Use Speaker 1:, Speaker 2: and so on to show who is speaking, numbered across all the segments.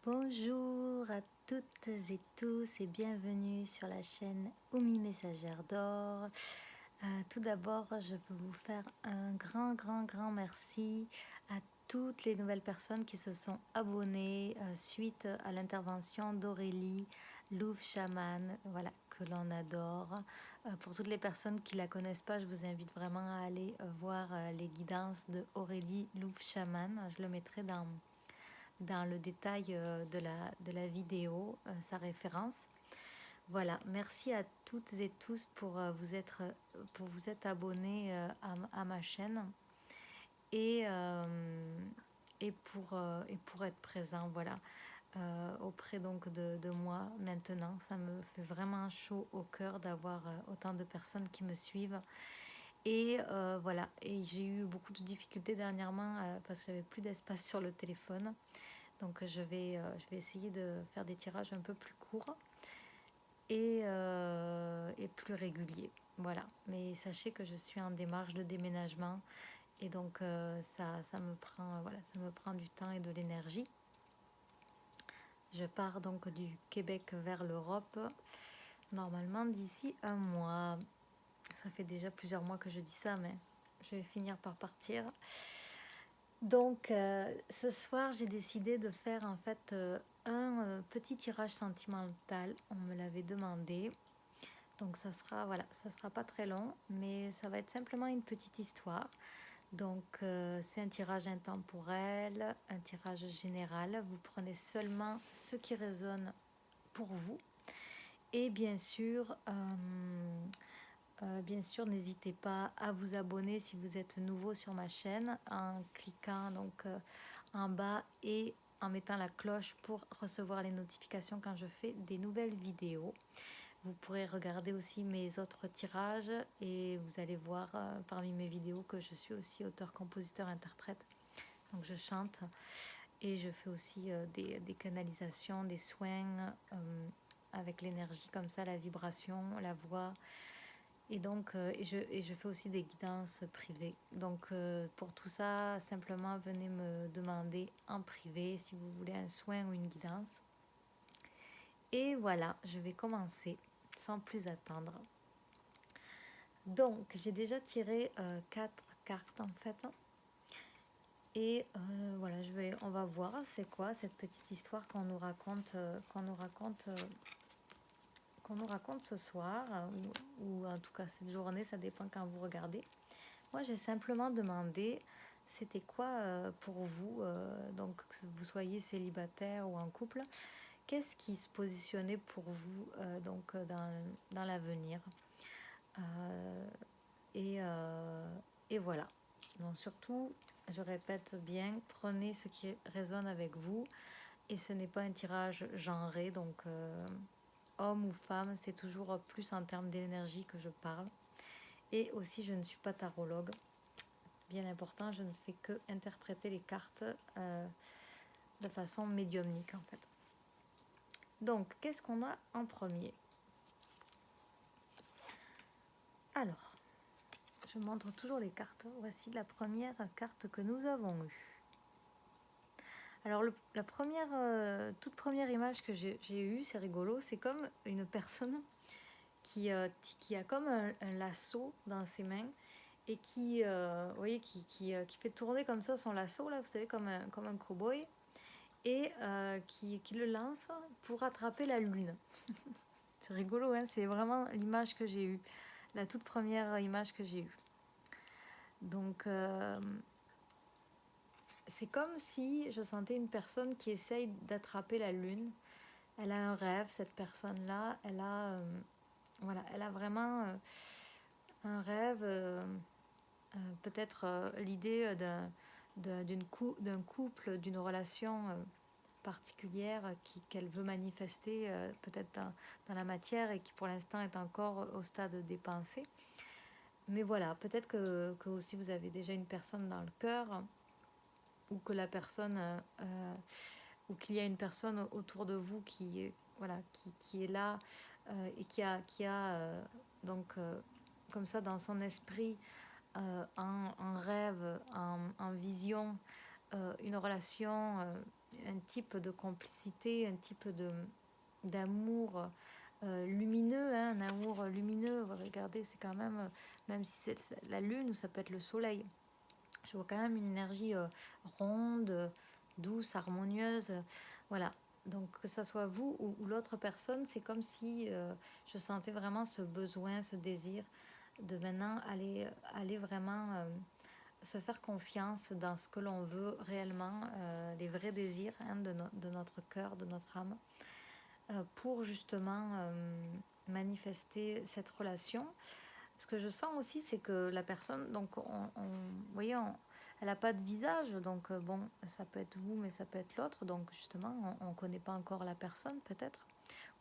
Speaker 1: Bonjour à toutes et tous et bienvenue sur la chaîne Oumi Messagère d'Or. Tout d'abord, je veux vous faire un grand merci à toutes les nouvelles personnes qui se sont abonnées suite à l'intervention d'Aurélie Louvre Chaman, voilà, que l'on adore. Pour toutes les personnes qui ne la connaissent pas, je vous invite vraiment à aller voir les guidances de Aurélie Louvre Chaman. Je le mettrai dans le détail de la vidéo, sa référence. Voilà, merci à toutes et tous pour vous être abonnés à ma chaîne et, euh, et pour être présent, voilà, auprès donc de moi maintenant. Ça me fait vraiment chaud au cœur d'avoir autant de personnes qui me suivent. Et voilà, et j'ai eu beaucoup de difficultés dernièrement parce que j'avais plus d'espace sur le téléphone. Donc je vais essayer de faire des tirages un peu plus courts et plus réguliers. Voilà. Mais sachez que je suis en démarche de déménagement et donc ça me prend, voilà, ça me prend du temps et de l'énergie. Je pars donc du Québec vers l'Europe, normalement d'ici un mois. Ça fait déjà plusieurs mois que je dis ça, mais je vais finir par partir. Donc ce soir, j'ai décidé de faire en fait un petit tirage sentimental. On me l'avait demandé. Donc ça sera voilà, ça sera pas très long, mais ça va être simplement une petite histoire. Donc c'est un tirage intemporel, un tirage général. Vous prenez seulement ce qui résonne pour vous. Et bien sûr, n'hésitez pas à vous abonner si vous êtes nouveau sur ma chaîne en cliquant donc en bas et en mettant la cloche pour recevoir les notifications quand je fais des nouvelles vidéos. Vous pourrez regarder aussi mes autres tirages et vous allez voir parmi mes vidéos que je suis aussi auteur, compositeur, interprète. Donc je chante et je fais aussi des canalisations, des soins avec l'énergie comme ça, la vibration, la voix. Et donc, et je fais aussi des guidances privées. Donc, pour tout ça, simplement venez me demander en privé si vous voulez un soin ou une guidance. Et voilà, je vais commencer sans plus attendre. Donc, j'ai déjà tiré 4 cartes en fait. Et voilà, on va voir c'est quoi cette petite histoire qu'on nous raconte, qu'on nous raconte ce soir, ou en tout cas cette journée, ça dépend quand vous regardez. Moi, j'ai simplement demandé c'était quoi pour vous, donc que vous soyez célibataire ou en couple, qu'est-ce qui se positionnait pour vous dans l'avenir. Euh, et, euh, et voilà. Donc surtout, je répète bien, prenez ce qui résonne avec vous. Et ce n'est pas un tirage genré, donc homme ou femme, c'est toujours plus en termes d'énergie que je parle. Et aussi, je ne suis pas tarologue. Bien important, je ne fais que interpréter les cartes de façon médiumnique en fait. Donc, qu'est-ce qu'on a en premier? Alors, je montre toujours les cartes. Voici la première carte que nous avons eue. Alors, la première, toute première image que j'ai eue, c'est rigolo, c'est comme une personne qui a comme un lasso dans ses mains et qui, vous voyez, qui fait tourner comme ça son lasso, là, vous savez, comme un cow-boy, et qui le lance pour attraper la lune. C'est rigolo, hein, c'est vraiment l'image que j'ai eue, la toute première image que j'ai eue. Donc, c'est comme si je sentais une personne qui essaye d'attraper la lune. Elle a un rêve, cette personne-là. Voilà, elle a vraiment un rêve, peut-être l'idée d'un couple, d'une relation particulière qu'elle veut manifester peut-être dans la matière et qui pour l'instant est encore au stade des pensées. Mais voilà, peut-être que aussi vous avez déjà une personne dans le cœur ou que la personne ou qu'il y a une personne autour de vous voilà, qui est là et qui a donc comme ça dans son esprit en rêve, en vision, une relation un type de complicité, un type d'amour lumineux, hein, un amour lumineux. Regardez, c'est quand même si c'est la lune ou ça peut être le soleil, je vois quand même une énergie ronde, douce, harmonieuse. Voilà. Donc que ça soit vous ou l'autre personne, c'est comme si je sentais vraiment ce besoin, ce désir de maintenant aller vraiment se faire confiance dans ce que l'on veut réellement, les vrais désirs, hein, de notre cœur, de notre âme, pour justement manifester cette relation. Ce que je sens aussi, c'est que la personne, donc, vous voyez, elle n'a pas de visage, donc bon, ça peut être vous, mais ça peut être l'autre, donc justement, on ne connaît pas encore la personne, peut-être,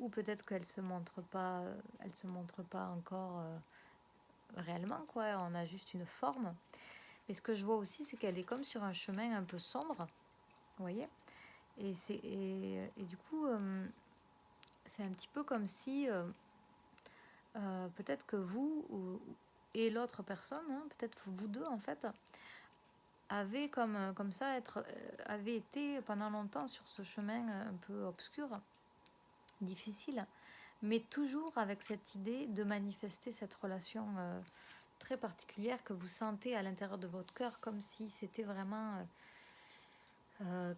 Speaker 1: ou peut-être qu'elle se montre pas encore réellement, quoi. On a juste une forme. Mais ce que je vois aussi, c'est qu'elle est comme sur un chemin un peu sombre, vous voyez, et du coup, c'est un petit peu comme si peut-être que vous et l'autre personne, hein, peut-être vous deux en fait, avez comme ça avez été pendant longtemps sur ce chemin un peu obscur, difficile, mais toujours avec cette idée de manifester cette relation très particulière que vous sentez à l'intérieur de votre cœur, comme si c'était vraiment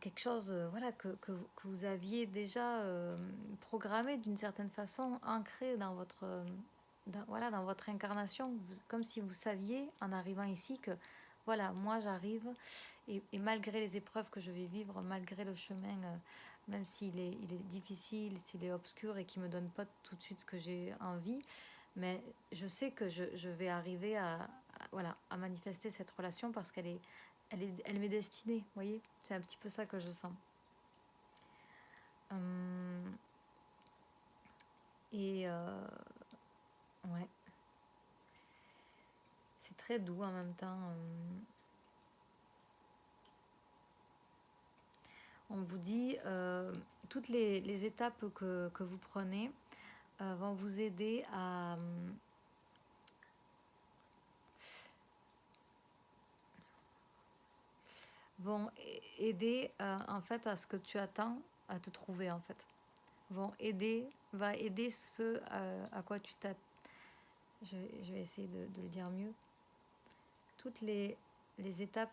Speaker 1: quelque chose voilà, que vous aviez déjà programmé d'une certaine façon, ancré dans votre, voilà, dans votre incarnation, comme si vous saviez en arrivant ici que voilà, moi j'arrive et malgré les épreuves que je vais vivre, malgré le chemin, même il est difficile, s'il est obscur et qui ne me donne pas tout de suite ce que j'ai envie, mais je sais que je vais arriver voilà, à manifester cette relation parce elle m'est destinée, vous voyez, c'est un petit peu ça que je sens. Et ouais, c'est très doux en même temps. On vous dit, toutes les étapes que vous prenez vont vous aider vont aider en fait à ce que tu attends à te trouver en fait. Va aider ce à quoi tu t'attends. Je vais essayer de le dire mieux. Toutes les étapes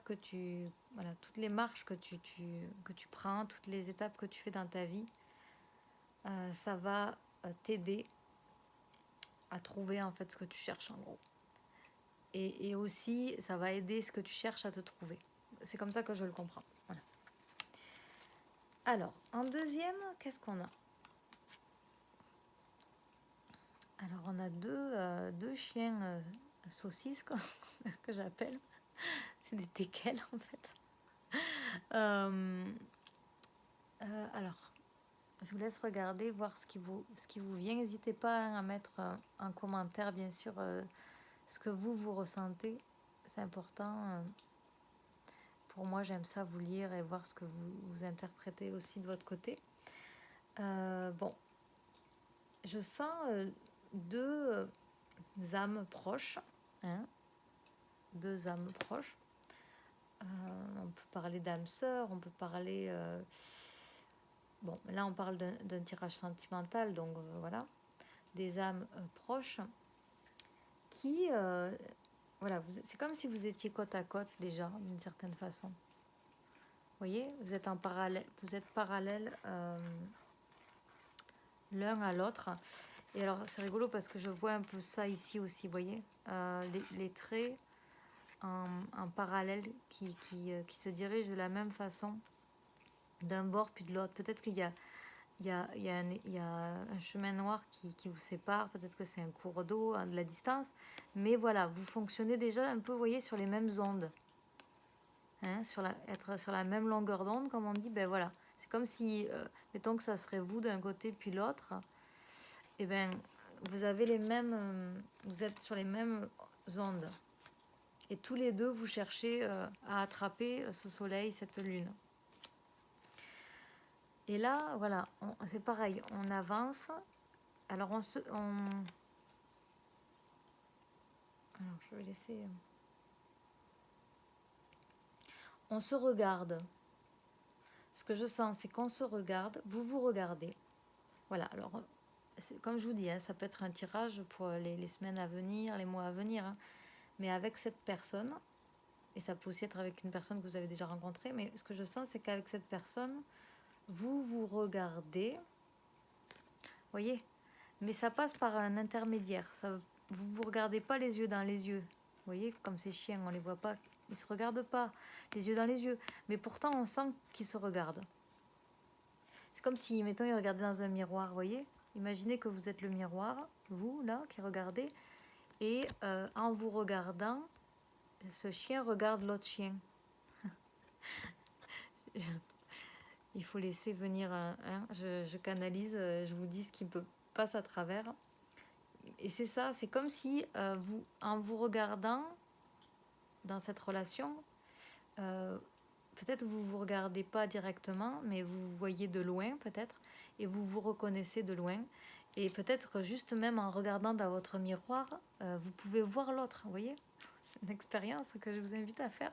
Speaker 1: voilà, toutes les marches que tu prends, toutes les étapes que tu fais dans ta vie, ça va t'aider à trouver en fait ce que tu cherches en gros. Et aussi, ça va aider ce que tu cherches à te trouver. C'est comme ça que je le comprends. Voilà. Alors, en deuxième, qu'est-ce qu'on a? Alors, on a deux chiens saucisses que j'appelle. C'est des teckels en fait. Alors, je vous laisse regarder, voir ce qui vous vient. N'hésitez pas à mettre en commentaire, bien sûr, ce que vous ressentez. C'est important. Pour moi, j'aime ça vous lire et voir ce que vous interprétez aussi de votre côté. Bon, je sens deux âmes proches. Hein, deux âmes proches. On peut parler d'âme sœur, on peut parler... bon, là, on parle d'un tirage sentimental, donc voilà. Des âmes proches qui... voilà, c'est comme si vous étiez côte à côte déjà, d'une certaine façon. Vous voyez, vous êtes parallèles l'un à l'autre. Et alors, c'est rigolo parce que je vois un peu ça ici aussi, vous voyez, les traits en parallèle qui se dirigent de la même façon d'un bord puis de l'autre. Peut-être qu'il y a un chemin noir qui vous sépare, peut-être que c'est un cours d'eau, de la distance, mais voilà, vous fonctionnez déjà un peu, vous voyez, sur les mêmes ondes. Hein, être sur la même longueur d'onde, comme on dit, ben voilà. C'est comme si, mettons que ça serait vous d'un côté puis l'autre, et ben vous avez vous êtes sur les mêmes ondes. Et tous les deux, vous cherchez à attraper ce soleil, cette lune. Et là, voilà, c'est pareil, on avance. Alors, alors, je vais laisser... On se regarde. Ce que je sens, c'est qu'on se regarde, vous vous regardez. Voilà, alors, comme je vous dis, hein, ça peut être un tirage pour les semaines à venir, les mois à venir. Hein. Mais avec cette personne, et ça peut aussi être avec une personne que vous avez déjà rencontrée, mais ce que je sens, c'est qu'avec cette personne, vous vous regardez, voyez, mais ça passe par un intermédiaire. Ça, vous ne vous regardez pas les yeux dans les yeux. Vous voyez, comme ces chiens, on ne les voit pas, ils ne se regardent pas les yeux dans les yeux. Mais pourtant, on sent qu'ils se regardent. C'est comme si, mettons, ils regardaient dans un miroir, vous voyez. Imaginez que vous êtes le miroir, vous, là, qui regardez. Et en vous regardant, ce chien regarde l'autre chien. Il faut laisser venir, je canalise, je vous dis ce qui me passe à travers. Et c'est ça, c'est comme si vous, en vous regardant dans cette relation, peut-être vous vous regardez pas directement, mais vous vous voyez de loin peut-être, et vous vous reconnaissez de loin. Et peut-être juste même en regardant dans votre miroir, vous pouvez voir l'autre, vous voyez. C'est une expérience que je vous invite à faire.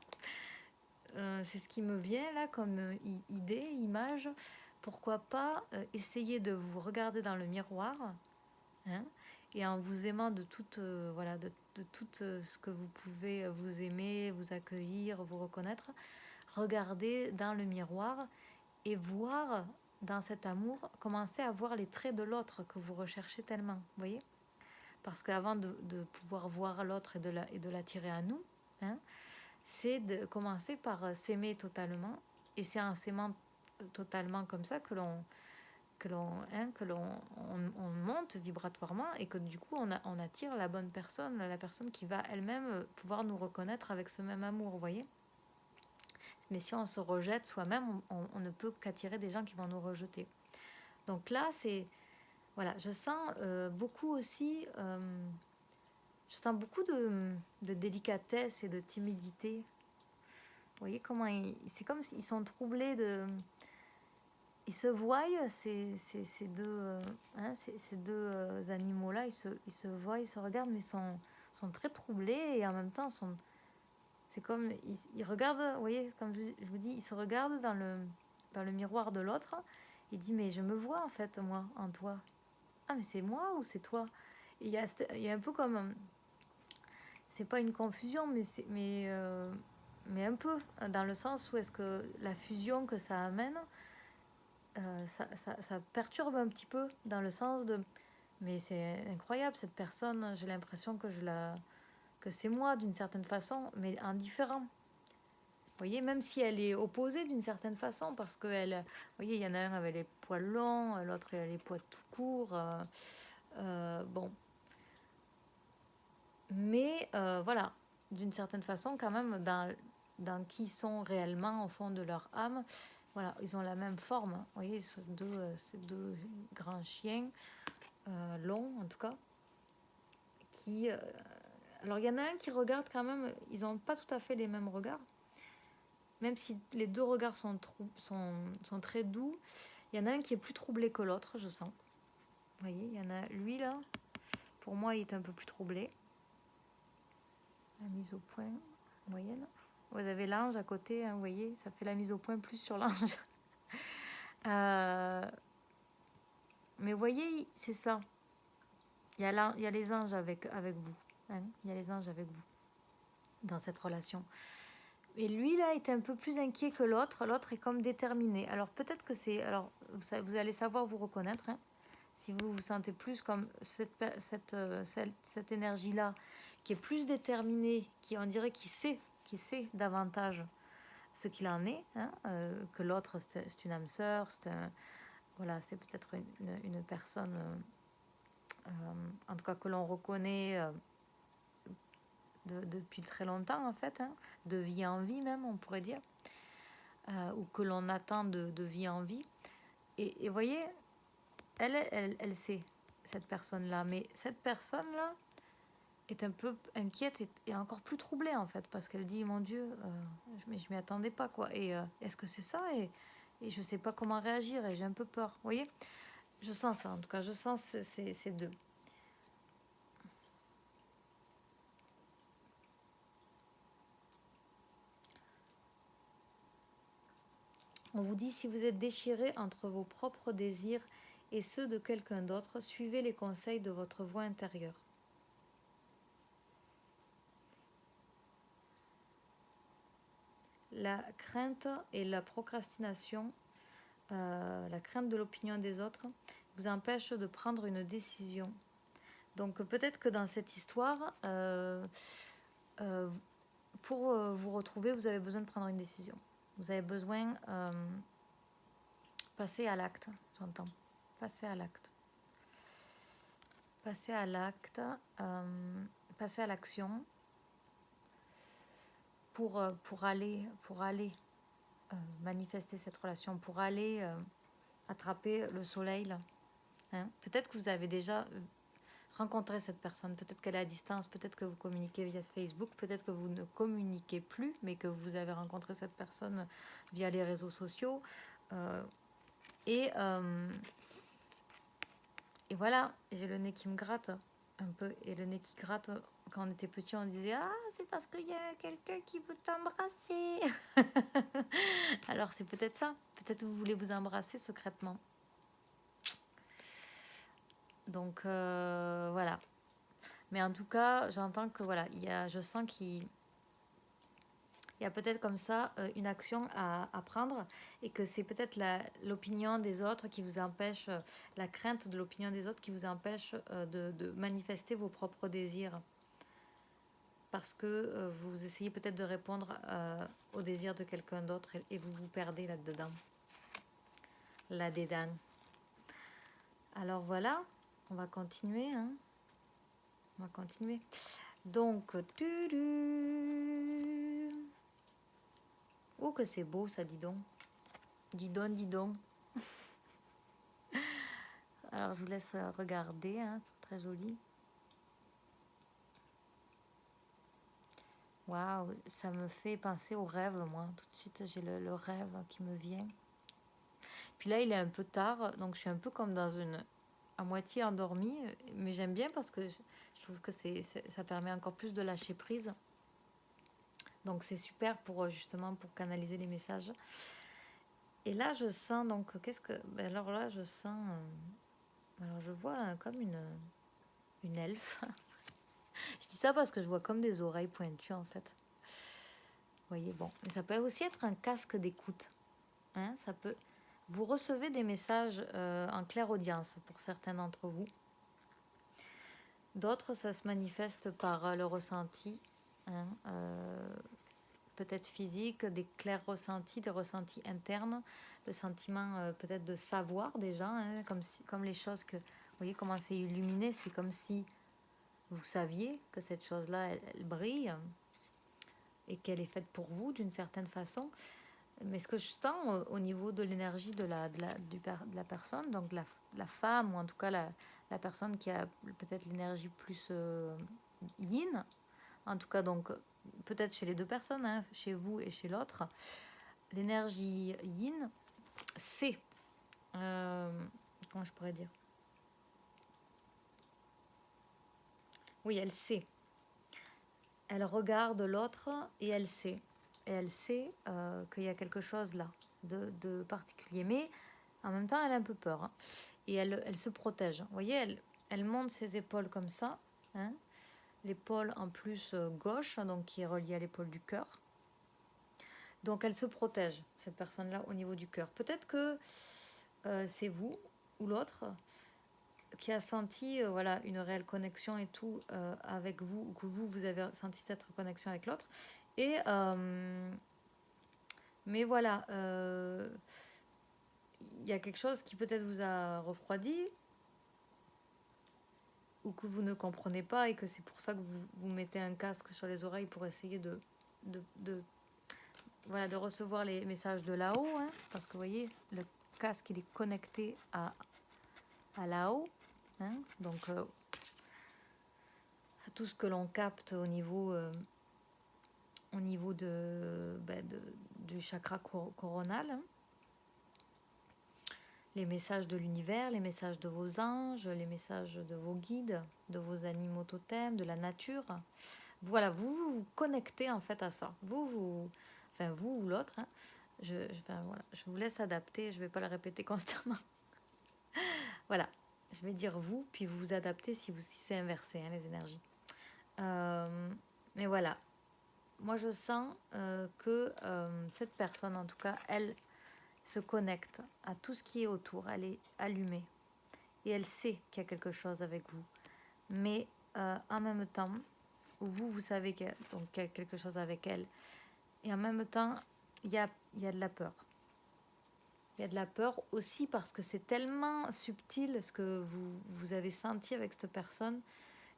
Speaker 1: C'est ce qui me vient là comme idée, image. Pourquoi pas essayer de vous regarder dans le miroir, hein, et en vous aimant de tout, voilà, de tout ce que vous pouvez vous aimer, vous accueillir, vous reconnaître, regarder dans le miroir et voir dans cet amour, commencer à voir les traits de l'autre que vous recherchez tellement, vous voyez. Parce qu'avant de pouvoir voir l'autre et de l'attirer à nous, hein, c'est de commencer par s'aimer totalement. Et c'est en s'aimant totalement comme ça que l'on on monte vibratoirement et que du coup on attire la bonne personne, la personne qui va elle-même pouvoir nous reconnaître avec ce même amour, vous voyez. Mais si on se rejette soi-même, on ne peut qu'attirer des gens qui vont nous rejeter. Donc là, c'est... Voilà, je sens beaucoup aussi... je sens beaucoup de délicatesse et de timidité. Vous voyez comment c'est comme s'ils sont troublés de... Ils se voient, ces deux, ces deux animaux-là, ils se voient, ils se regardent, mais sont très troublés et en même temps, c'est comme, ils regardent, vous voyez, comme je vous dis, ils se regardent dans le miroir de l'autre. Il dit, mais je me vois en fait, moi, en toi. Ah, mais c'est moi ou c'est toi? Et il y a un peu comme, c'est pas une confusion, mais un peu, dans le sens où est-ce que la fusion que ça amène, ça perturbe un petit peu, dans le sens de, mais c'est incroyable, cette personne, j'ai l'impression que c'est moi d'une certaine façon, mais en différent. Vous voyez, même si elle est opposée d'une certaine façon, parce que elle, vous voyez, il y en a un avec les poils longs, l'autre il a les poils tout courts. Bon. Mais voilà, d'une certaine façon, quand même, dans qui ils sont réellement au fond de leur âme, voilà, ils ont la même forme. Vous voyez, ces deux grands chiens, longs en tout cas, qui... alors, il y en a un qui regarde quand même, ils n'ont pas tout à fait les mêmes regards. Même si les deux regards sont très doux, il y en a un qui est plus troublé que l'autre, je sens. Vous voyez, il y en a lui là, pour moi, il est un peu plus troublé. La mise au point moyenne. Vous avez l'ange à côté, hein, vous voyez, ça fait la mise au point plus sur l'ange. Mais vous voyez, c'est ça. Il y a les anges avec vous. Hein, il y a les anges avec vous dans cette relation. Et lui, là, est un peu plus inquiet que l'autre. L'autre est comme déterminé. Alors, peut-être que c'est... Alors, vous allez savoir vous reconnaître. Hein, si vous vous sentez plus comme cette énergie-là, qui est plus déterminée, qui, on dirait, qui sait davantage ce qu'il en est, hein, que l'autre, c'est une âme sœur, voilà, c'est peut-être une personne, en tout cas, que l'on reconnaît... depuis très longtemps en fait, hein, de vie en vie même on pourrait dire, ou que l'on attend de vie en vie. Et vous voyez, elle sait, cette personne-là, mais cette personne-là est un peu inquiète et encore plus troublée en fait, parce qu'elle dit, mon Dieu, je m'y attendais pas quoi, et est-ce que c'est ça, et je sais pas comment réagir, et j'ai un peu peur, vous voyez, je sens ça, en tout cas, je sens ces deux. On vous dit, si vous êtes déchiré entre vos propres désirs et ceux de quelqu'un d'autre, suivez les conseils de votre voix intérieure. La crainte et la procrastination, la crainte de l'opinion des autres, vous empêche de prendre une décision. Donc peut-être que dans cette histoire, pour vous retrouver, vous avez besoin de prendre une décision. Vous avez besoin passer à l'acte, j'entends. Passer à l'acte. Passer à l'acte, passer à l'action pour aller manifester cette relation, pour aller attraper le soleil là. Hein. Peut-être que vous avez déjà rencontré cette personne, peut-être qu'elle est à distance, peut-être que vous communiquez via Facebook, peut-être que vous ne communiquez plus, mais que vous avez rencontré cette personne via les réseaux sociaux. Et voilà, j'ai le nez qui me gratte un peu, et le nez qui gratte. Quand on était petit, on disait « Ah, c'est parce qu'il y a quelqu'un qui veut t'embrasser !» Alors, c'est peut-être ça. Peut-être que vous voulez vous embrasser secrètement. Donc, voilà. Mais en tout cas, j'entends que, voilà, je sens qu'il y a peut-être comme ça une action à prendre et que c'est peut-être l'opinion des autres qui vous empêche, la crainte de l'opinion des autres qui vous empêche de manifester vos propres désirs. Parce que vous essayez peut-être de répondre aux désirs de quelqu'un d'autre et vous vous perdez là-dedans. Là-dedans. Alors voilà, on va continuer. Hein. On va continuer. Donc, oh que c'est beau ça, dis donc. Dis donc, dis donc. Alors, je vous laisse regarder, hein, c'est très joli. Waouh, ça me fait penser au rêve, moi. Tout de suite, j'ai le rêve qui me vient. Puis là, il est un peu tard, donc je suis un peu comme dans à moitié endormie. Mais j'aime bien parce que je trouve que ça permet encore plus de lâcher prise. Donc, c'est super justement pour canaliser les messages. Et là, je sens, donc, alors là, je sens... alors, je vois comme une elfe. Je dis ça parce que je vois comme des oreilles pointues, en fait. Vous voyez, bon. Mais ça peut aussi être un casque d'écoute. Hein, ça peut... Vous recevez des messages en clairaudience pour certains d'entre vous. D'autres, ça se manifeste par le ressenti. Hein, peut-être physique, des clairs ressentis, des ressentis internes, le sentiment peut-être de savoir déjà, hein, comme les choses que, vous voyez comment c'est illuminé, c'est comme si vous saviez que cette chose-là, elle brille et qu'elle est faite pour vous d'une certaine façon. Mais ce que je sens au niveau de l'énergie de la personne, donc la femme, ou en tout cas la personne qui a peut-être l'énergie plus yin, en tout cas donc peut-être chez les deux personnes, hein, chez vous et chez l'autre, l'énergie yin, c'est... comment je pourrais dire? Oui, elle sait. Elle regarde l'autre et elle sait. Et elle sait qu'il y a quelque chose là de particulier. Mais en même temps, elle a un peu peur. Hein. Et elle se protège. Vous voyez, elle monte ses épaules comme ça. Hein, l'épaule en plus gauche, donc qui est reliée à l'épaule du cœur. Donc elle se protège, cette personne-là, au niveau du cœur. Peut-être que c'est vous ou l'autre qui a senti voilà, une réelle connexion et tout avec vous, ou que vous avez senti cette connexion avec l'autre. Et mais voilà, il y a quelque chose qui peut-être vous a refroidi ou que vous ne comprenez pas et que c'est pour ça que vous mettez un casque sur les oreilles pour essayer de recevoir les messages de là-haut, hein, parce que vous voyez, le casque il est connecté à là-haut, hein, donc à tout ce que l'on capte au niveau du chakra coronal, hein. Les messages de l'univers, les messages de vos anges, les messages de vos guides, de vos animaux totems, de la nature. Voilà, vous connectez en fait à ça. Vous ou l'autre, hein, Enfin, voilà, je vous laisse adapter, je ne vais pas le répéter constamment. Voilà, je vais dire vous, puis vous vous adaptez si c'est inversé, hein, les énergies. Mais voilà, moi je sens que cette personne, en tout cas, elle se connecte à tout ce qui est autour, elle est allumée et elle sait qu'il y a quelque chose avec vous. Mais en même temps, vous savez qu'il y a quelque chose avec elle. Et en même temps, il y a de la peur. Il y a de la peur aussi parce que c'est tellement subtil ce que vous avez senti avec cette personne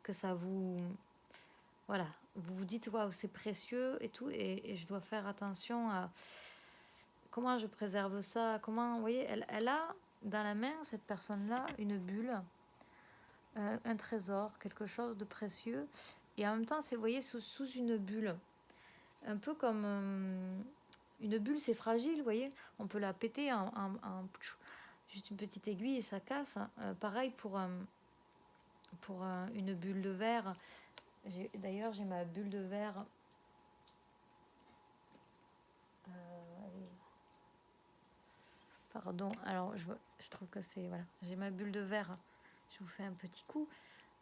Speaker 1: que ça vous... Voilà, vous vous dites, waouh, c'est précieux et tout, et je dois faire attention à comment je préserve ça, comment, vous voyez, elle a dans la main, cette personne-là, une bulle, un trésor, quelque chose de précieux, et en même temps, c'est, vous voyez, sous une bulle, un peu comme une bulle, c'est fragile, vous voyez, on peut la péter juste une petite aiguille et ça casse. Pareil pour une bulle de verre. D'ailleurs, j'ai ma bulle de verre. Pardon, alors je trouve que c'est... Voilà, j'ai ma bulle de verre. Je vous fais un petit coup.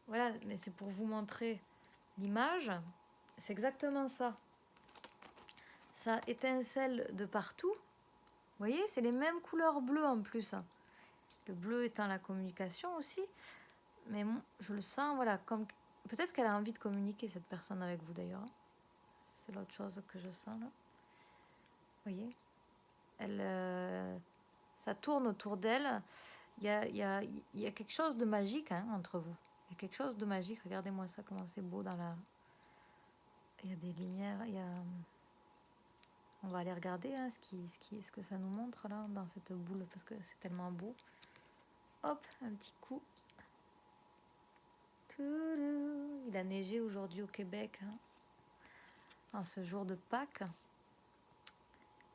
Speaker 1: Voilà, mais c'est pour vous montrer l'image. C'est exactement ça. Ça étincelle de partout. Vous voyez, c'est les mêmes couleurs bleues en plus. Le bleu étant la communication aussi. Mais bon, je le sens, voilà, comme... Peut-être qu'elle a envie de communiquer, cette personne, avec vous d'ailleurs. C'est l'autre chose que je sens là. Vous voyez, ça tourne autour d'elle. Il y a quelque chose de magique, hein, entre vous. Il y a quelque chose de magique. Regardez-moi ça, comment c'est beau dans la... Il y a des lumières, On va aller regarder hein, ce que ça nous montre là, dans cette boule, parce que c'est tellement beau. Hop, un petit coup. Il a neigé aujourd'hui au Québec, hein, en ce jour de Pâques.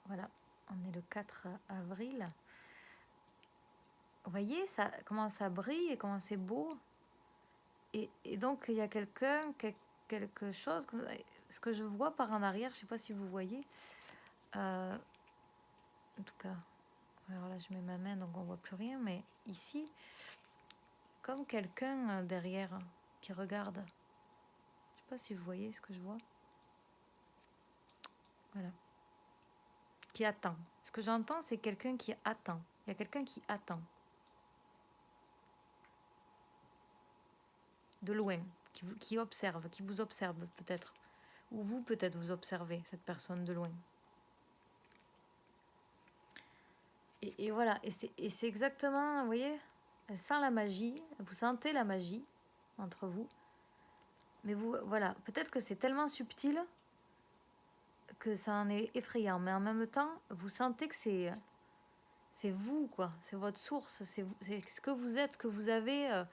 Speaker 1: Voilà, on est le 4 avril. Vous voyez ça, comment ça brille et comment c'est beau. Et donc, il y a quelque chose, ce que je vois par en arrière, je ne sais pas si vous voyez. En tout cas, alors là, je mets ma main, donc on ne voit plus rien. Mais ici, comme quelqu'un derrière qui regarde. Je ne sais pas si vous voyez ce que je vois. Voilà. Qui attend. Ce que j'entends, c'est quelqu'un qui attend. Il y a quelqu'un qui attend. De loin, qui observe, qui vous observe peut-être. Ou vous, peut-être, vous observez cette personne de loin. Et voilà, et c'est exactement, vous voyez, elle sent la magie, vous sentez la magie entre vous. Mais vous, voilà, peut-être que c'est tellement subtil que ça en est effrayant. Mais en même temps, vous sentez que c'est vous, quoi. C'est votre source, c'est ce que vous êtes, ce que vous avez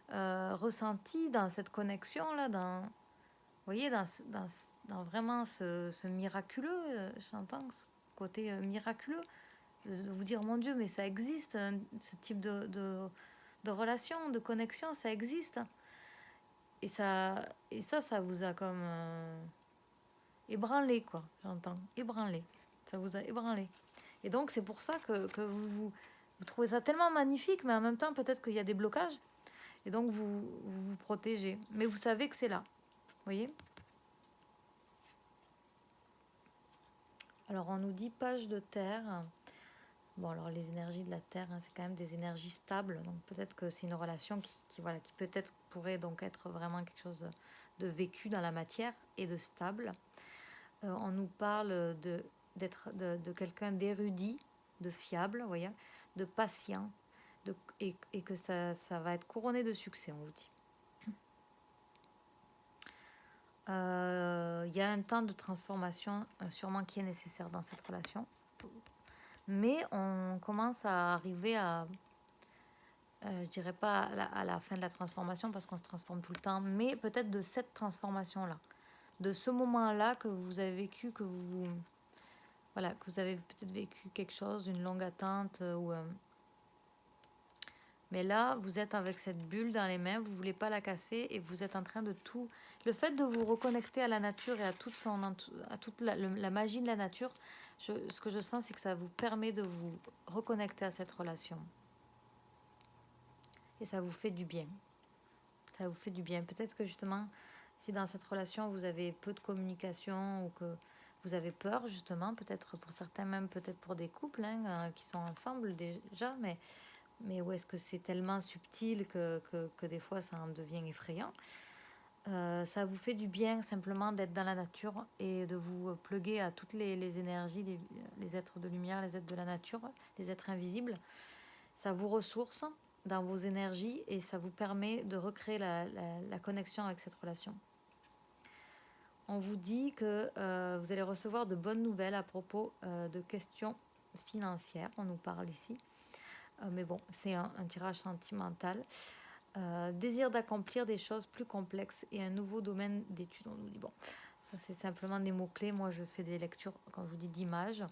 Speaker 1: ressenti dans cette connexion-là, vous voyez, dans vraiment ce miraculeux, j'entends ce côté miraculeux, de vous dire, mon Dieu, mais ça existe, ce type de relation, de connexion, ça existe. Et ça vous a comme ébranlé, quoi, j'entends, ébranlé. Ça vous a ébranlé. Et donc, c'est pour ça que vous trouvez ça tellement magnifique, mais en même temps, peut-être qu'il y a des blocages. Et donc, vous protégez. Mais vous savez que c'est là. Vous voyez ? Alors, on nous dit page de terre. Bon, alors les énergies de la terre, hein, c'est quand même des énergies stables. Donc, peut-être que c'est une relation qui peut-être pourrait donc être vraiment quelque chose de vécu dans la matière et de stable. On nous parle de quelqu'un d'érudit, de fiable, vous voyez, de patient, et que ça va être couronné de succès, on vous dit. Il y a un temps de transformation sûrement qui est nécessaire dans cette relation. Mais on commence à arriver à, je dirais pas à la fin de la transformation parce qu'on se transforme tout le temps, mais peut-être de cette transformation-là, de ce moment-là que vous avez vécu, que vous avez peut-être vécu quelque chose, une longue attente, mais Mais là, vous êtes avec cette bulle dans les mains, vous ne voulez pas la casser et vous êtes en train de tout... Le fait de vous reconnecter à la nature et à toute la magie de la nature, ce que je sens, c'est que ça vous permet de vous reconnecter à cette relation. Et ça vous fait du bien. Ça vous fait du bien. Peut-être que justement, si dans cette relation, vous avez peu de communication ou que vous avez peur, justement, peut-être pour certains, même peut-être pour des couples qui sont ensemble déjà, mais où est-ce que c'est tellement subtil que des fois ça en devient effrayant. Ça vous fait du bien simplement d'être dans la nature et de vous pluguer à toutes les énergies, les êtres de lumière, les êtres de la nature, les êtres invisibles. Ça vous ressource dans vos énergies et ça vous permet de recréer la connexion avec cette relation. On vous dit que vous allez recevoir de bonnes nouvelles à propos de questions financières. On nous parle ici. Mais bon, c'est un tirage sentimental. Désir d'accomplir des choses plus complexes et un nouveau domaine d'études. On nous dit, bon, ça c'est simplement des mots-clés. Moi, je fais des lectures, quand je vous dis, d'images.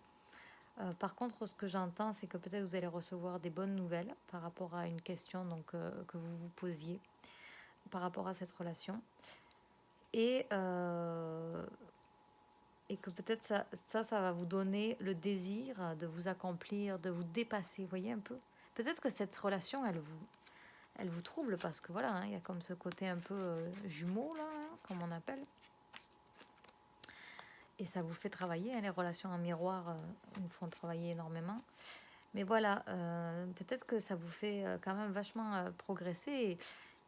Speaker 1: Par contre, ce que j'entends, c'est que peut-être vous allez recevoir des bonnes nouvelles par rapport à une question que vous vous posiez par rapport à cette relation. Et que peut-être ça va vous donner le désir de vous accomplir, de vous dépasser, vous voyez un peu. Peut-être que cette relation, elle vous trouble parce que voilà, il y a comme ce côté un peu jumeau, là, comme on appelle. Et ça vous fait travailler, les relations en miroir nous font travailler énormément. Mais voilà, peut-être que ça vous fait quand même vachement progresser.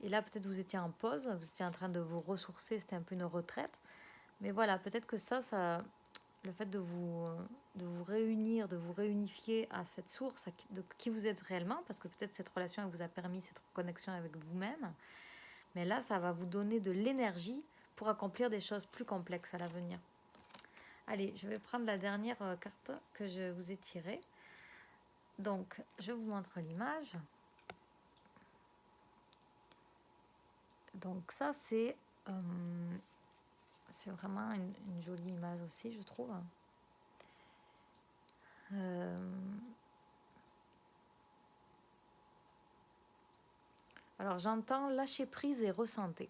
Speaker 1: Et là, peut-être vous étiez en pause, vous étiez en train de vous ressourcer, c'était un peu une retraite. Mais voilà, peut-être que ça le fait de vous réunir, de vous réunifier à cette source, de qui vous êtes réellement, parce que peut-être cette relation elle vous a permis cette connexion avec vous-même. Mais là, ça va vous donner de l'énergie pour accomplir des choses plus complexes à l'avenir. Allez, je vais prendre la dernière carte que je vous ai tirée. Donc, je vous montre l'image. Donc ça, c'est vraiment une jolie image aussi, je trouve. Alors, j'entends lâcher prise et ressentez.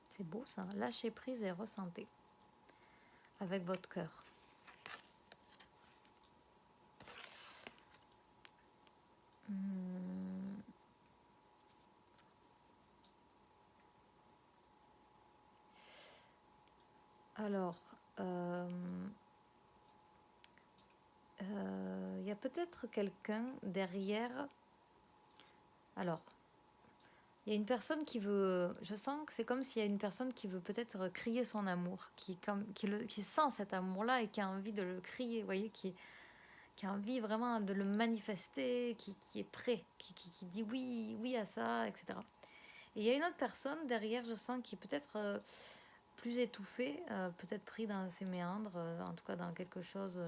Speaker 1: C'est beau ça, lâcher prise et ressentez avec votre cœur. Alors, il y a peut-être quelqu'un derrière. Alors, il y a une personne qui veut. Je sens que c'est comme s'il y a une personne qui veut peut-être crier son amour, qui sent cet amour-là et qui a envie de le crier, vous voyez, qui a envie vraiment de le manifester, qui est prêt, qui dit oui, oui à ça, etc. Et il y a une autre personne derrière, je sens, qui est peut-être plus étouffé, peut-être pris dans ses méandres, en tout cas dans quelque chose.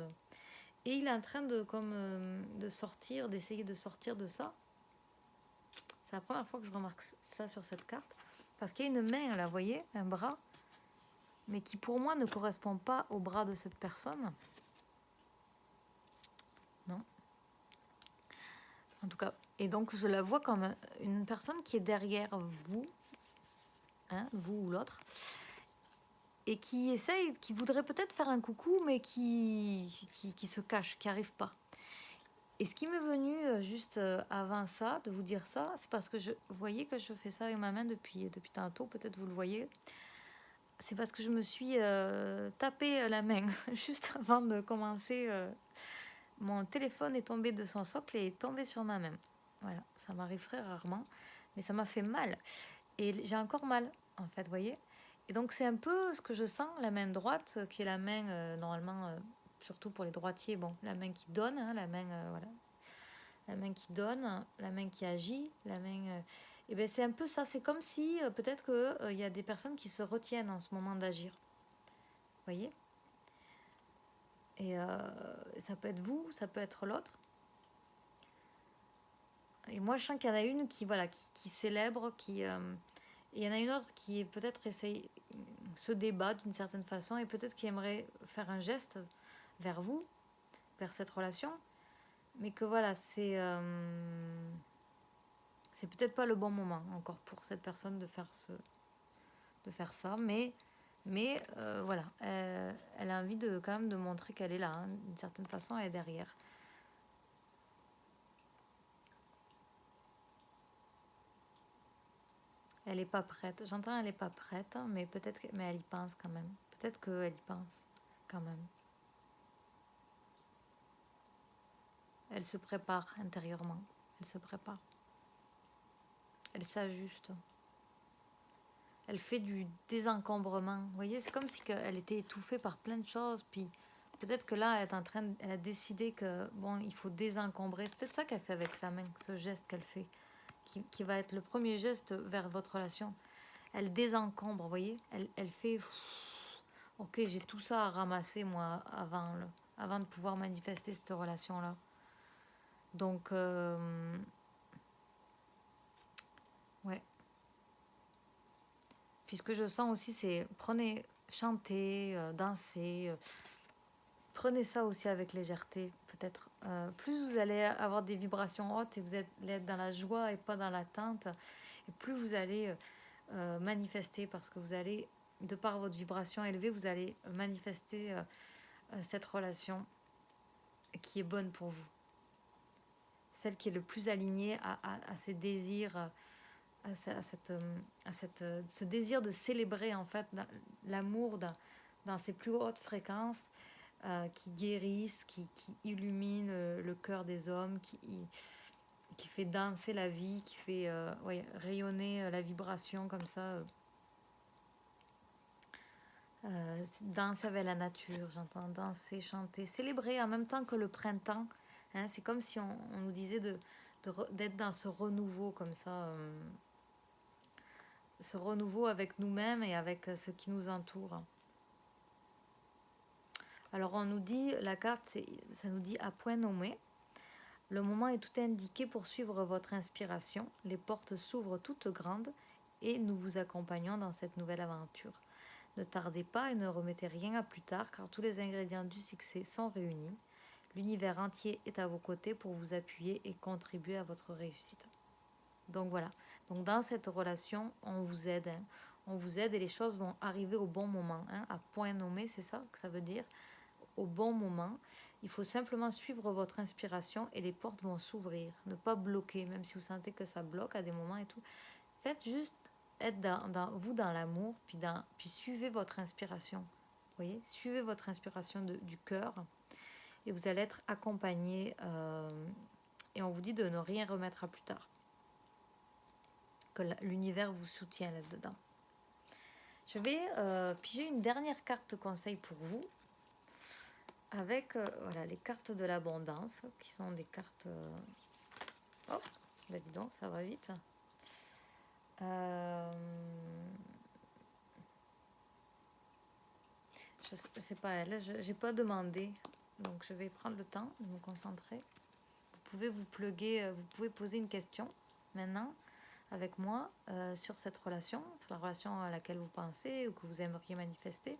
Speaker 1: Et il est en train de sortir, d'essayer de sortir de ça. C'est la première fois que je remarque ça sur cette carte. Parce qu'il y a une main, là, vous voyez, un bras, mais qui pour moi ne correspond pas au bras de cette personne. Non. En tout cas, et donc je la vois comme une personne qui est derrière vous, vous ou l'autre, et qui essaye, qui voudrait peut-être faire un coucou, mais qui se cache, qui n'arrive pas. Et ce qui m'est venu juste avant ça, de vous dire ça, c'est parce que vous voyez que je fais ça avec ma main depuis tantôt, peut-être vous le voyez. C'est parce que je me suis tapé la main juste avant de commencer. Mon téléphone est tombé de son socle et est tombé sur ma main. Voilà, ça m'arrive très rarement, mais ça m'a fait mal. Et j'ai encore mal, en fait, vous voyez. Et donc c'est un peu ce que je sens, la main droite, qui est la main, normalement, surtout pour les droitiers, bon, la main qui donne, la main, voilà. La main qui donne, la main qui agit, la main... et bien c'est un peu ça, c'est comme si peut-être qu'il y a des personnes qui se retiennent en ce moment d'agir. Vous voyez. Et ça peut être vous, ça peut être l'autre. Et moi, je sens qu'il y en a une qui célèbre, et il y en a une autre qui peut-être se débat d'une certaine façon et peut-être qui aimerait faire un geste vers vous, vers cette relation. Mais que voilà, c'est peut-être pas le bon moment encore pour cette personne de faire ça, mais voilà, elle a envie de quand même de montrer qu'elle est là, hein, d'une certaine façon, elle est derrière. Elle est pas prête. J'entends, elle est pas prête, hein, mais mais elle y pense quand même. Peut-être qu'elle y pense quand même. Elle se prépare intérieurement. Elle se prépare. Elle s'ajuste. Elle fait du désencombrement. Vous voyez, c'est comme si elle était étouffée par plein de choses. Puis peut-être que là, elle a décidé que bon, il faut désencombrer. C'est peut-être ça qu'elle fait avec sa main, ce geste qu'elle fait, qui va être le premier geste vers votre relation. Elle désencombre, vous voyez. Elle fait. Ok, j'ai tout ça à ramasser moi avant de pouvoir manifester cette relation-là. Donc, ouais. Puis ce que je sens aussi, c'est prenez, chantez, dansez, prenez ça aussi avec légèreté, peut-être. Plus vous allez avoir des vibrations hautes et vous allez être dans la joie et pas dans l'attente, et plus vous allez manifester, parce que vous allez, de par votre vibration élevée, vous allez manifester cette relation qui est bonne pour vous. Celle qui est le plus alignée à ses désirs, ce désir de célébrer en fait l'amour dans ses plus hautes fréquences, qui guérissent, qui illuminent le cœur des hommes, qui fait danser la vie, qui fait ouais, rayonner la vibration comme ça. Danser avec la nature, j'entends danser, chanter, célébrer en même temps que le printemps. Hein, c'est comme si on nous disait d'être dans ce renouveau comme ça, ce renouveau avec nous-mêmes et avec ce qui nous entoure. Alors on nous dit, la carte, ça nous dit à point nommé. Le moment est tout indiqué pour suivre votre inspiration. Les portes s'ouvrent toutes grandes et nous vous accompagnons dans cette nouvelle aventure. Ne tardez pas et ne remettez rien à plus tard car tous les ingrédients du succès sont réunis. L'univers entier est à vos côtés pour vous appuyer et contribuer à votre réussite. Donc voilà. Donc dans cette relation, on vous aide. Hein. On vous aide et les choses vont arriver au bon moment. Hein. À point nommé, c'est ça que ça veut dire. Au bon moment. Il faut simplement suivre votre inspiration et les portes vont s'ouvrir. Ne pas bloquer, même si vous sentez que ça bloque à des moments et tout. Faites juste être dans l'amour, puis suivez votre inspiration. Vous voyez, suivez votre inspiration du cœur et vous allez être accompagné. Et on vous dit de ne rien remettre à plus tard. Que l'univers vous soutient là-dedans. Je vais piger une dernière carte conseil pour vous avec voilà, les cartes de l'abondance qui sont des cartes. Oh, bah dis donc, ça va vite. Je sais pas elle, j'ai pas demandé, donc je vais prendre le temps de me concentrer. Vous pouvez vous plugger, vous pouvez poser une question maintenant avec moi sur cette relation, sur la relation à laquelle vous pensez ou que vous aimeriez manifester,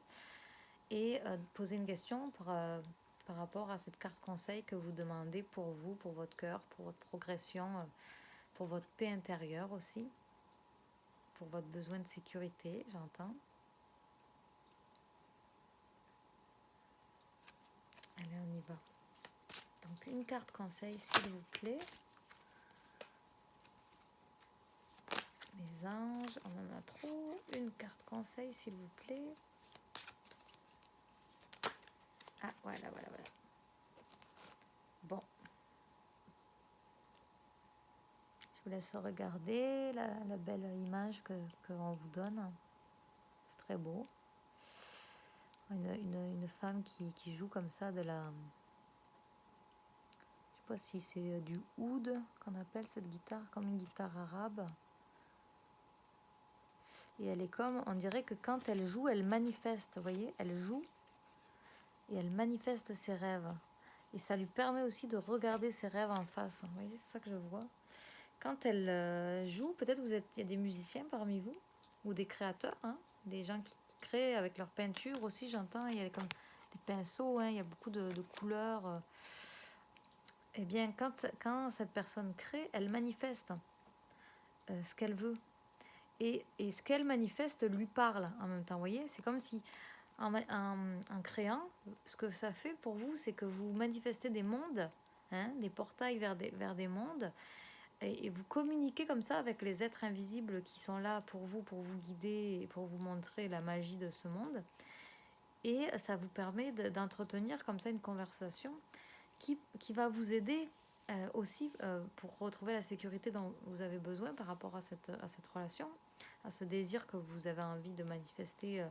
Speaker 1: et poser une question par rapport à cette carte conseil que vous demandez pour vous, pour votre cœur, pour votre progression, pour votre paix intérieure aussi, pour votre besoin de sécurité, j'entends. Allez, on y va. Donc une carte conseil, s'il vous plaît. Les anges, on en a trop. Une carte conseil, s'il vous plaît. Ah, voilà. Bon. Je vous laisse regarder la belle image qu'on vous donne. C'est très beau. Une femme qui joue comme ça de la... Je sais pas si c'est du oud qu'on appelle cette guitare, comme une guitare arabe. Et elle est comme, on dirait que quand elle joue, elle manifeste, vous voyez, elle joue et elle manifeste ses rêves. Et ça lui permet aussi de regarder ses rêves en face. Vous voyez, c'est ça que je vois. Quand elle joue, peut-être il y a des musiciens parmi vous, ou des créateurs, hein, des gens qui créent avec leur peinture aussi, j'entends, il y a comme des pinceaux, hein, il y a beaucoup de couleurs. eh bien, quand cette personne crée, elle manifeste ce qu'elle veut. Et ce qu'elle manifeste lui parle en même temps. Vous voyez, c'est comme si en créant, ce que ça fait pour vous, c'est que vous manifestez des mondes, hein, des portails vers des mondes, et vous communiquez comme ça avec les êtres invisibles qui sont là pour vous guider et pour vous montrer la magie de ce monde. Et ça vous permet d'entretenir comme ça une conversation qui va vous aider aussi pour retrouver la sécurité dont vous avez besoin par rapport à cette relation, à ce désir que vous avez envie de manifester,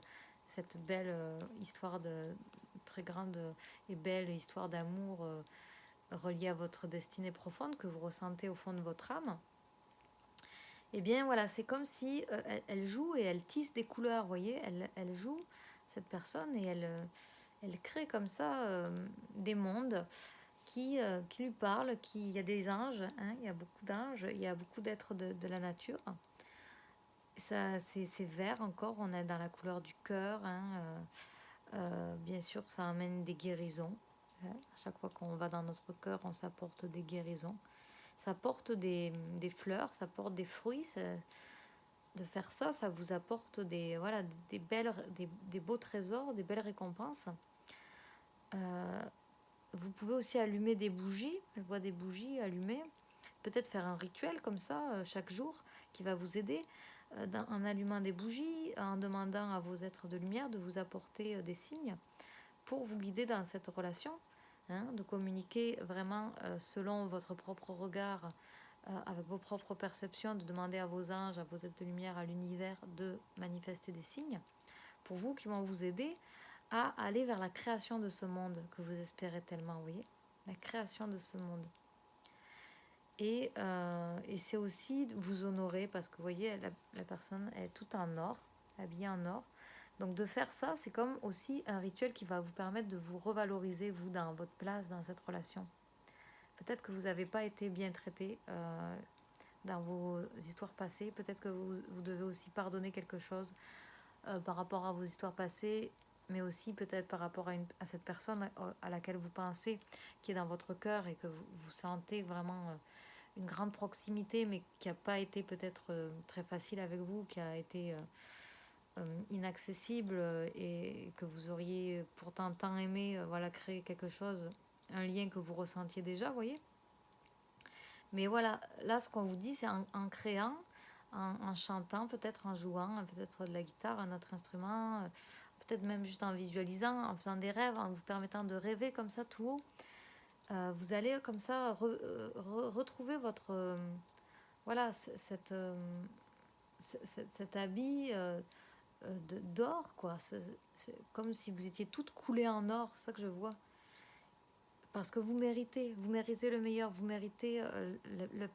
Speaker 1: cette belle histoire très grande et belle histoire d'amour reliée à votre destinée profonde que vous ressentez au fond de votre âme. Et bien voilà, c'est comme si elle joue et elle tisse des couleurs, vous voyez, elle joue, cette personne, et elle crée comme ça des mondes qui lui parlent, il y a des anges, hein, il y a beaucoup d'anges, il y a beaucoup d'êtres de la nature. Ça, c'est vert encore, on est dans la couleur du cœur, hein, bien sûr, ça amène des guérisons. Hein. À chaque fois qu'on va dans notre cœur, on s'apporte des guérisons. Ça porte des fleurs, ça porte des fruits. De faire ça, ça vous apporte voilà, des beaux trésors, des belles récompenses. Vous pouvez aussi allumer des bougies. Je vois des bougies allumées. Peut-être faire un rituel comme ça chaque jour qui va vous aider en allumant des bougies, en demandant à vos êtres de lumière de vous apporter des signes pour vous guider dans cette relation, hein, de communiquer vraiment selon votre propre regard, avec vos propres perceptions, de demander à vos anges, à vos êtres de lumière, à l'univers de manifester des signes pour vous qui vont vous aider à aller vers la création de ce monde que vous espérez tellement, vous voyez, la création de ce monde. Et c'est aussi vous honorer parce que vous voyez, la personne est tout en or, habillée en or. Donc de faire ça, c'est comme aussi un rituel qui va vous permettre de vous revaloriser, vous, dans votre place, dans cette relation. Peut-être que vous n'avez pas été bien traité dans vos histoires passées. Peut-être que vous devez aussi pardonner quelque chose par rapport à vos histoires passées, mais aussi peut-être par rapport à cette personne à laquelle vous pensez, qui est dans votre cœur et que vous sentez vraiment une grande proximité, mais qui n'a pas été peut-être très facile avec vous, qui a été inaccessible et que vous auriez pourtant tant aimé voilà, créer quelque chose, un lien que vous ressentiez déjà, vous voyez. Mais voilà, là, ce qu'on vous dit, c'est en créant, en chantant, peut-être en jouant, peut-être de la guitare, un autre instrument, peut-être même juste en visualisant, en faisant des rêves, en vous permettant de rêver comme ça tout haut. Vous allez comme ça retrouver votre... voilà, cet habit d'or, quoi. C'est comme si vous étiez toute coulée en or, c'est ça que je vois. Parce que vous méritez le meilleur, vous méritez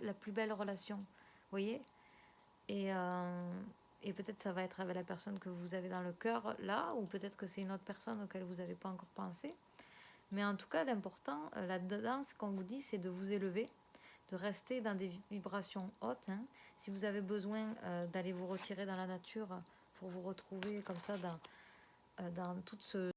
Speaker 1: la plus belle relation, vous voyez. Et peut-être ça va être avec la personne que vous avez dans le cœur là, ou peut-être que c'est une autre personne auquel vous n'avez pas encore pensé. Mais en tout cas, l'important là-dedans, ce qu'on vous dit, c'est de vous élever, de rester dans des vibrations hautes. Hein. Si vous avez besoin d'aller vous retirer dans la nature pour vous retrouver comme ça dans tout ce